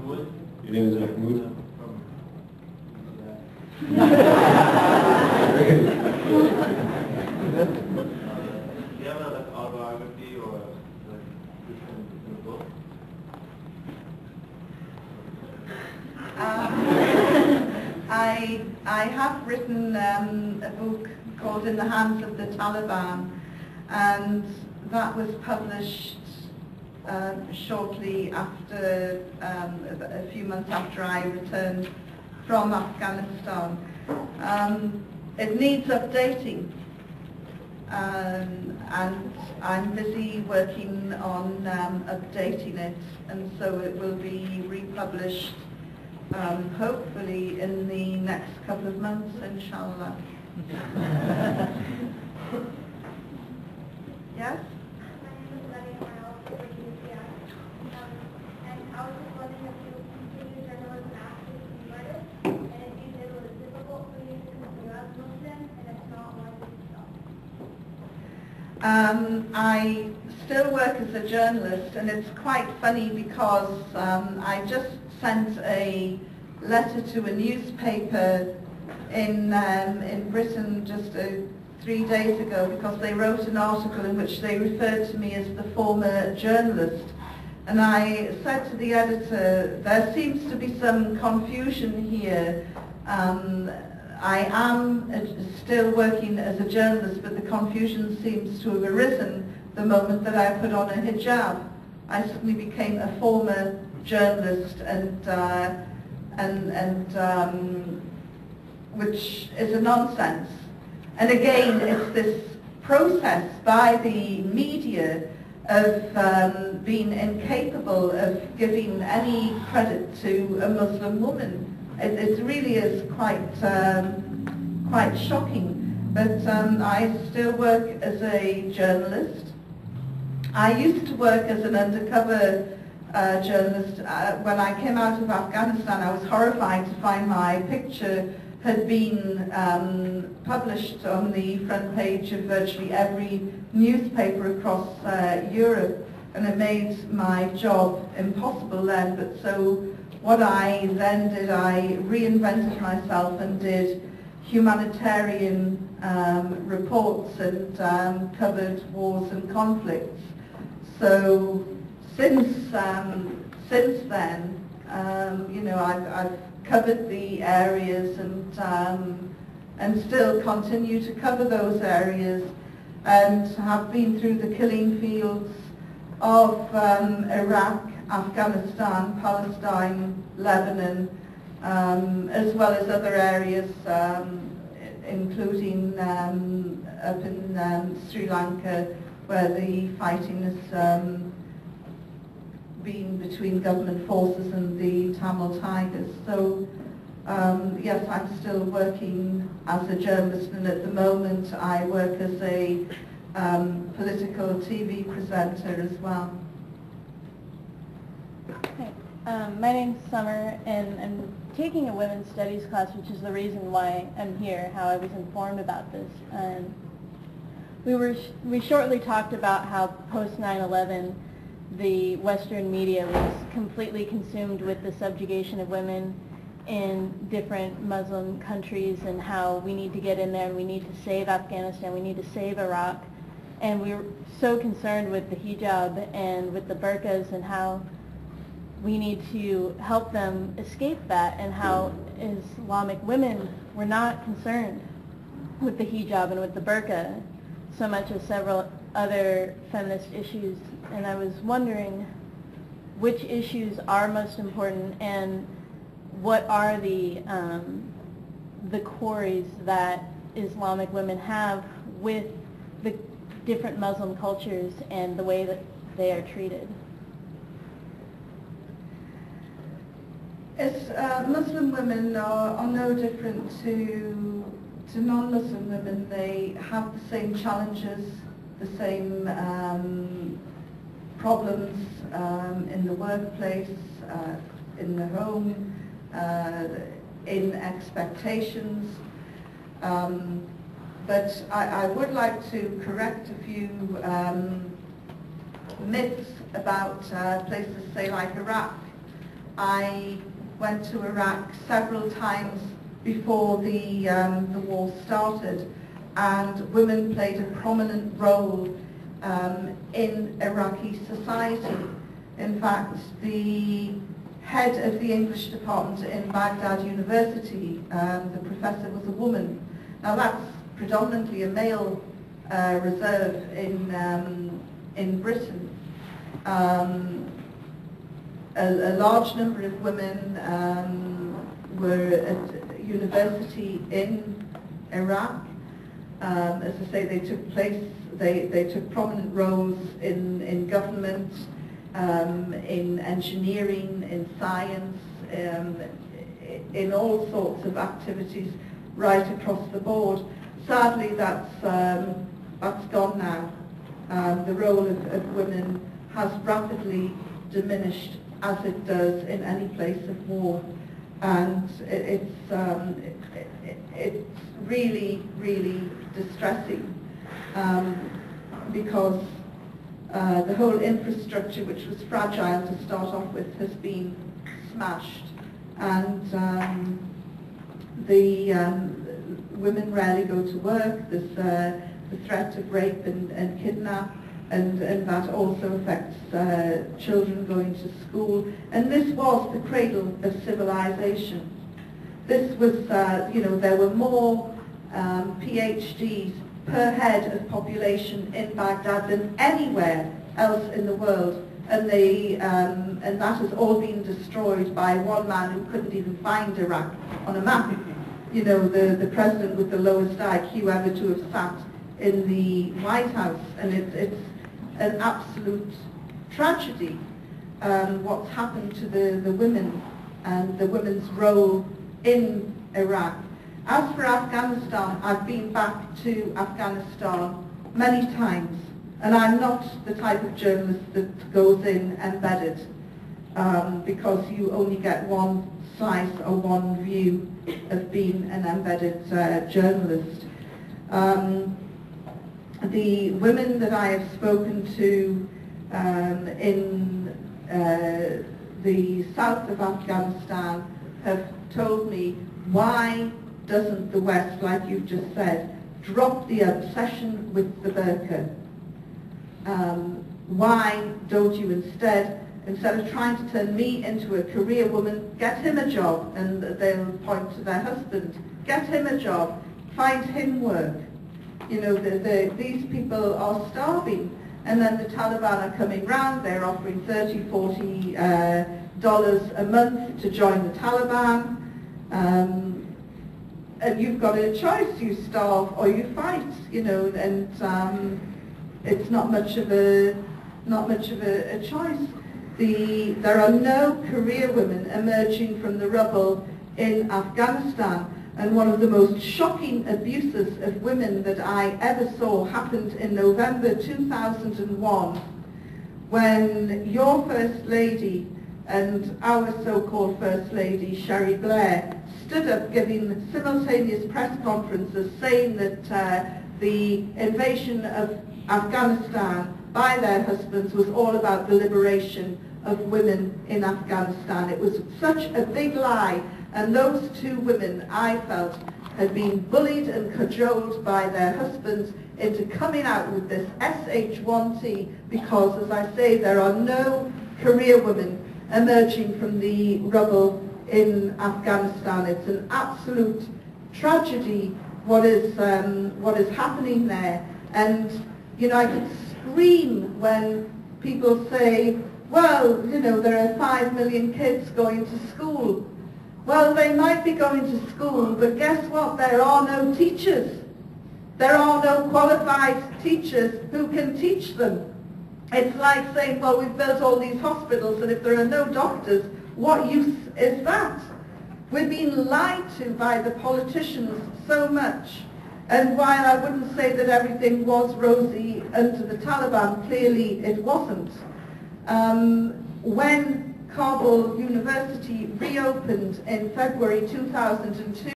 Mahmoud. Your name is Mahmoud? Do you have an autobiography or a book? I have written a book called In the Hands of the Taliban, and that was published shortly after, a few months after I returned from Afghanistan. It needs updating, and I'm busy working on updating it, and so it will be republished hopefully in the next couple of months, inshallah. Yes? I still work as a journalist, and it's quite funny because I just sent a letter to a newspaper in Britain just 3 days ago because they wrote an article in which they referred to me as the former journalist. And I said to the editor, there seems to be some confusion here. I am still working as a journalist, but the confusion seems to have arisen the moment that I put on a hijab. I suddenly became a former journalist, and which is a nonsense. And again, it's this process by the media of being incapable of giving any credit to a Muslim woman. It really is quite shocking. But I still work as a journalist. I used to work as an undercover journalist. When I came out of Afghanistan, I was horrified to find my picture had been published on the front page of virtually every newspaper across Europe, and it made my job impossible then. But so what I then did, I reinvented myself and did humanitarian reports and covered wars and conflicts. So since then, you know, I've covered the areas and still continue to cover those areas, and have been through the killing fields of Iraq, Afghanistan, Palestine, Lebanon, as well as other areas, including up in Sri Lanka, where the fighting has been between government forces and the Tamil Tigers. So yes, I'm still working as a journalist, and at the moment I work as a political TV presenter as well. Hi, my name's Summer, and I'm taking a women's studies class, which is the reason why I'm here, how I was informed about this. We shortly talked about how post 9/11 the Western media was completely consumed with the subjugation of women in different Muslim countries, and how we need to get in there and we need to save Afghanistan, we need to save Iraq. And we were so concerned with the hijab and with the burqas, and how we need to help them escape that, and how Islamic women were not concerned with the hijab and with the burqa so much as several other feminist issues. And I was wondering which issues are most important, and what are the quarries that Islamic women have with the different Muslim cultures and the way that they are treated. Muslim women are no different to non-Muslim women. They have the same challenges, the same problems in the workplace, in the home, in expectations. But I would like to correct a few myths about places, say, like Iraq. I went to Iraq several times before the war started, and women played a prominent role in Iraqi society. In fact, the head of the English department in Baghdad University, the professor was a woman. Now that's predominantly a male reserve in Britain. A large number of women were at university in Iraq. As I say, they took prominent roles in government, in engineering, in science, in all sorts of activities right across the board. Sadly, that's gone now. The role of women has rapidly diminished, as it does in any place of war, and it's really, really distressing, because the whole infrastructure, which was fragile to start off with, has been smashed, and the women rarely go to work. There's the threat of rape and kidnap, and that also affects children going to school. And this was the cradle of civilization. This was, there were more PhDs per head of population in Baghdad than anywhere else in the world, and that has all been destroyed by one man who couldn't even find Iraq on a map. You know, the president with the lowest IQ ever to have sat in the White House, and it's an absolute tragedy what's happened to the women and the women's role in Iraq. As for Afghanistan, I've been back to Afghanistan many times, and I'm not the type of journalist that goes in embedded, because you only get one slice or one view of being an embedded journalist. The women that I have spoken to in the south of Afghanistan have told me, why doesn't the West, like you've just said, drop the obsession with the burqa? Why don't you instead of trying to turn me into a career woman, get him a job? And they'll point to their husband. Get him a job, find him work. You know, these people are starving, and then the Taliban are coming round, they're offering $30, $40 a month to join the Taliban, and you've got a choice: you starve or you fight. You know, and it's not much of a choice. There are no career women emerging from the rubble in Afghanistan. And one of the most shocking abuses of women that I ever saw happened in November 2001, when your First Lady and our so-called First Lady, Sherry Blair, stood up giving simultaneous press conferences saying that the invasion of Afghanistan by their husbands was all about the liberation of women in Afghanistan. It was such a big lie. And those two women, I felt, had been bullied and cajoled by their husbands into coming out with this SH1T, because, as I say, there are no career women emerging from the rubble in Afghanistan. It's an absolute tragedy what is happening there. And, you know, I could scream when people say, well, you know, there are 5 million kids going to school. Well, they might be going to school, but guess what? There are no teachers. There are no qualified teachers who can teach them. It's like saying, well, we've built all these hospitals, and if there are no doctors, what use is that? We're being lied to by the politicians so much. And while I wouldn't say that everything was rosy under the Taliban, clearly it wasn't. When Kabul University reopened in February 2002,